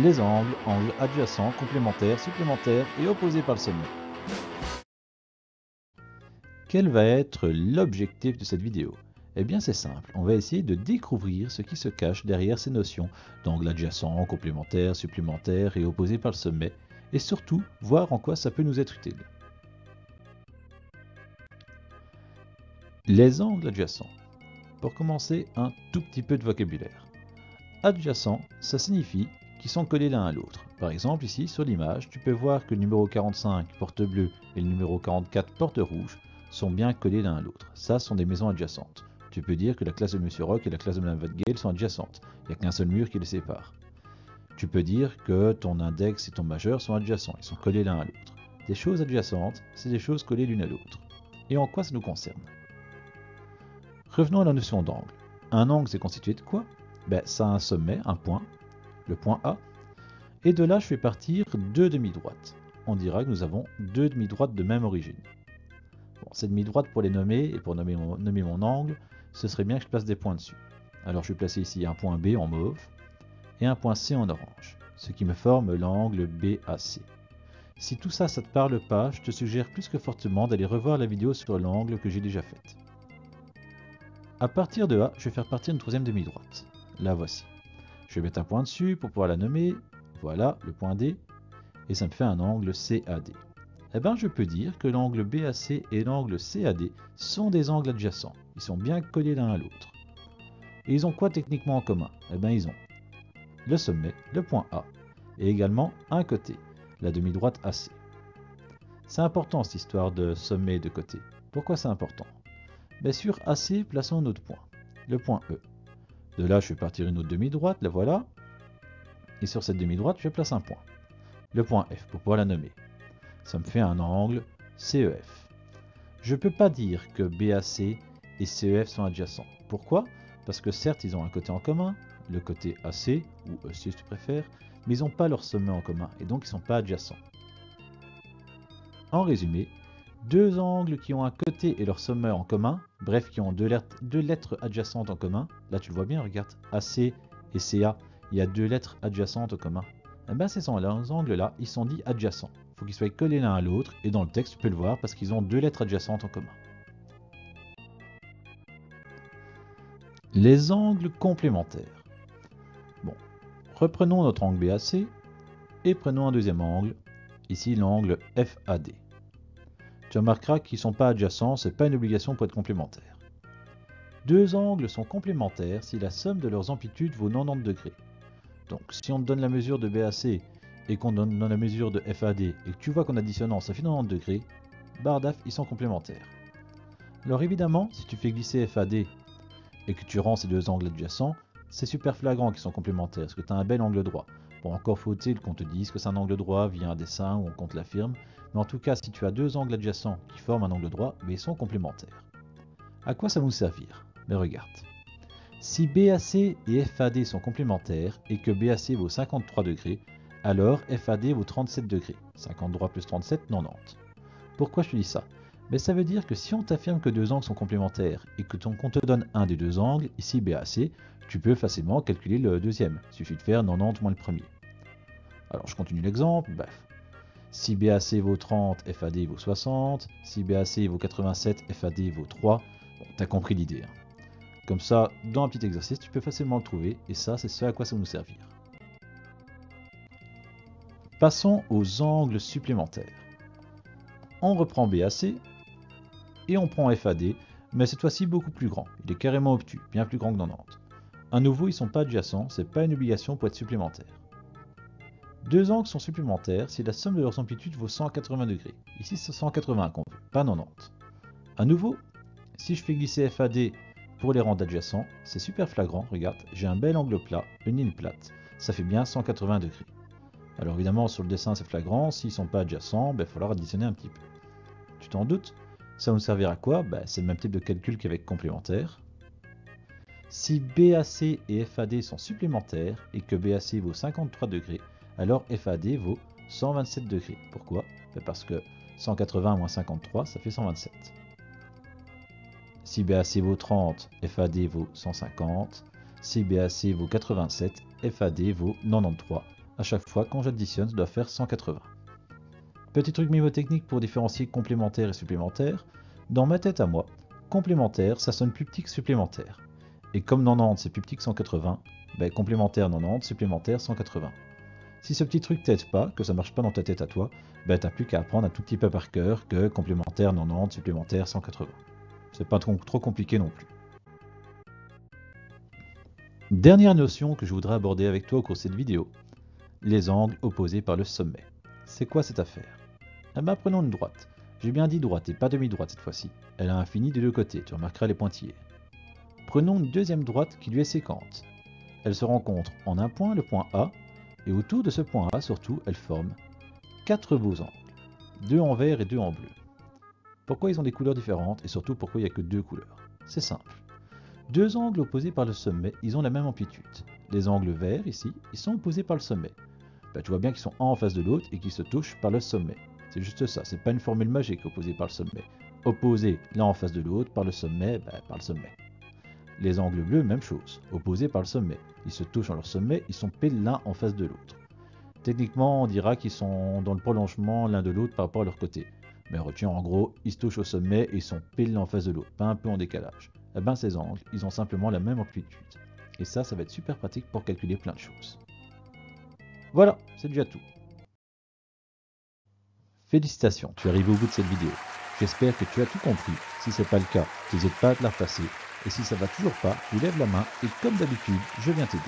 Les angles, angles adjacents, complémentaires, supplémentaires et opposés par le sommet. Quel va être l'objectif de cette vidéo? Eh bien c'est simple, on va essayer de découvrir ce qui se cache derrière ces notions d'angle adjacent, complémentaire, supplémentaire et opposé par le sommet, et surtout voir en quoi ça peut nous être utile. Les angles adjacents. Pour commencer, un tout petit peu de vocabulaire. Adjacents, ça signifie qu'ils sont collés l'un à l'autre. Par exemple, ici sur l'image, tu peux voir que le numéro 45 porte bleu et le numéro 44 porte rouge sont bien collés l'un à l'autre. Ça sont des maisons adjacentes. Tu peux dire que la classe de Monsieur Rock et la classe de Madame Vadgale sont adjacentes. Il n'y a qu'un seul mur qui les sépare. Tu peux dire que ton index et ton majeur sont adjacents. Ils sont collés l'un à l'autre. Des choses adjacentes, c'est des choses collées l'une à l'autre. Et en quoi ça nous concerne? Revenons à la notion d'angle. Un angle, c'est constitué de quoi? Ça a un sommet, un point, le point A, et de là je fais partir deux demi-droites. On dira que nous avons deux demi-droites de même origine. Bon, ces demi-droites, pour les nommer et pour nommer mon angle, ce serait bien que je place des points dessus. Alors je vais placer ici un point B en mauve et un point C en orange, ce qui me forme l'angle BAC. Si tout ça, ça ne te parle pas, je te suggère plus que fortement d'aller revoir la vidéo sur l'angle que j'ai déjà faite. À partir de A, je vais faire partir une troisième demi-droite. La voici. Je vais mettre un point dessus pour pouvoir la nommer. Voilà, le point D. Et ça me fait un angle CAD. Eh bien, je peux dire que l'angle BAC et l'angle CAD sont des angles adjacents. Ils sont bien collés l'un à l'autre. Et ils ont quoi techniquement en commun? Eh bien, ils ont le sommet, le point A, et également un côté, la demi-droite AC. C'est important cette histoire de sommet et de côté. Pourquoi c'est important? Sur AC, plaçons un autre point, le point E. De là, je fais partir une autre demi-droite, la voilà. Et sur cette demi-droite, je place un point, le point F, pour pouvoir la nommer. Ça me fait un angle CEF. Je ne peux pas dire que BAC et CEF sont adjacents. Pourquoi? Parce que certes, ils ont un côté en commun, le côté AC, ou EC si tu préfères, mais ils n'ont pas leur sommet en commun, et donc ils ne sont pas adjacents. En résumé, deux angles qui ont un côté et leur sommet en commun, bref, qui ont deux lettres adjacentes en commun, là tu le vois bien, regarde, AC et CA, il y a deux lettres adjacentes en commun. Ces angles-là, ils sont dits adjacents. Il faut qu'ils soient collés l'un à l'autre, et dans le texte, tu peux le voir parce qu'ils ont deux lettres adjacentes en commun. Les angles complémentaires. Bon, reprenons notre angle BAC, et prenons un deuxième angle, ici l'angle FAD. Tu remarqueras qu'ils ne sont pas adjacents, ce n'est pas une obligation pour être complémentaires. Deux angles sont complémentaires si la somme de leurs amplitudes vaut 90 degrés. Donc si on te donne la mesure de BAC et qu'on donne la mesure de FAD et que tu vois qu'en additionnant ça fait 90 degrés, bardaf, ils sont complémentaires. Alors évidemment, si tu fais glisser FAD et que tu rends ces deux angles adjacents, c'est super flagrant qu'ils sont complémentaires parce que tu as un bel angle droit. Bon, encore faut-il qu'on te dise que c'est un angle droit via un dessin ou on compte l'affirme, mais en tout cas, si tu as deux angles adjacents qui forment un angle droit, ils sont complémentaires. À quoi ça va nous servir? Mais regarde. Si BAC et FAD sont complémentaires et que BAC vaut 53 degrés, alors FAD vaut 37 degrés. 53 plus 37, 90. Pourquoi je te dis ça? Ça veut dire que si on t'affirme que deux angles sont complémentaires et que qu'on te donne un des deux angles, ici BAC, tu peux facilement calculer le deuxième. Il suffit de faire 90 moins le premier. Alors je continue l'exemple, bref. Si BAC vaut 30, FAD vaut 60. Si BAC vaut 87, FAD vaut 3. Bon, t'as compris l'idée. Comme ça, dans un petit exercice, tu peux facilement le trouver, et ça, c'est ce à quoi ça va nous servir. Passons aux angles supplémentaires. On reprend BAC, et on prend FAD, mais cette fois-ci beaucoup plus grand. Il est carrément obtus, bien plus grand que 90. À nouveau, ils ne sont pas adjacents, c'est pas une obligation pour être supplémentaire. Deux angles sont supplémentaires si la somme de leurs amplitudes vaut 180 degrés. Ici, c'est 180 qu'on veut, pas 90. À nouveau, si je fais glisser FAD pour les rendre adjacents, c'est super flagrant, regarde, j'ai un bel angle plat, une ligne plate, ça fait bien 180 degrés. Alors évidemment, sur le dessin, c'est flagrant, s'ils ne sont pas adjacents, il va falloir additionner un petit peu. Tu t'en doutes? Ça va nous servir à quoi? C'est le même type de calcul qu'avec complémentaire. Si BAC et FAD sont supplémentaires et que BAC vaut 53 degrés, alors FAD vaut 127 degrés. Pourquoi? Parce que 180 moins 53, ça fait 127. Si BAC vaut 30, FAD vaut 150. Si BAC vaut 87, FAD vaut 93. À chaque fois, quand j'additionne, ça doit faire 180. Petit truc mnémotechnique pour différencier complémentaire et supplémentaire. Dans ma tête à moi, complémentaire, ça sonne plus petit que supplémentaire. Et comme 90 c'est plus petit que 180, ben complémentaire 90, supplémentaire 180. Si ce petit truc t'aide pas, que ça marche pas dans ta tête à toi, ben t'as plus qu'à apprendre un tout petit peu par cœur que complémentaire 90, supplémentaire 180. C'est pas trop compliqué non plus. Dernière notion que je voudrais aborder avec toi au cours de cette vidéo, les angles opposés par le sommet. C'est quoi cette affaire? Eh ben prenons une droite. J'ai bien dit droite et pas demi-droite cette fois-ci. Elle a un fini des deux côtés, tu remarqueras les pointillés. Prenons une deuxième droite qui lui est séquente. Elle se rencontre en un point, le point A, et autour de ce point A, surtout, elle forme 4 beaux angles. 2 en vert et 2 en bleu. Pourquoi ils ont des couleurs différentes et surtout pourquoi il n'y a que 2 couleurs? C'est simple. 2 angles opposés par le sommet, ils ont la même amplitude. Les angles verts, ici, ils sont opposés par le sommet. Ben, tu vois bien qu'ils sont un en face de l'autre et qu'ils se touchent par le sommet. C'est juste ça, c'est pas une formule magique opposée par le sommet. Opposés l'un en face de l'autre par le sommet, par le sommet. Les angles bleus, même chose, opposés par le sommet. Ils se touchent dans leur sommet, ils sont pile l'un en face de l'autre. Techniquement, on dira qu'ils sont dans le prolongement l'un de l'autre par rapport à leur côté. Mais retiens en gros, ils se touchent au sommet et ils sont pile l'un en face de l'autre, pas un peu en décalage. Eh ben ces angles, ils ont simplement la même amplitude. Et ça va être super pratique pour calculer plein de choses. Voilà, c'est déjà tout. Félicitations, tu es arrivé au bout de cette vidéo. J'espère que tu as tout compris. Si ce n'est pas le cas, n'hésite pas à te la repasser. Et si ça va toujours pas, tu lèves la main et comme d'habitude, je viens t'aider.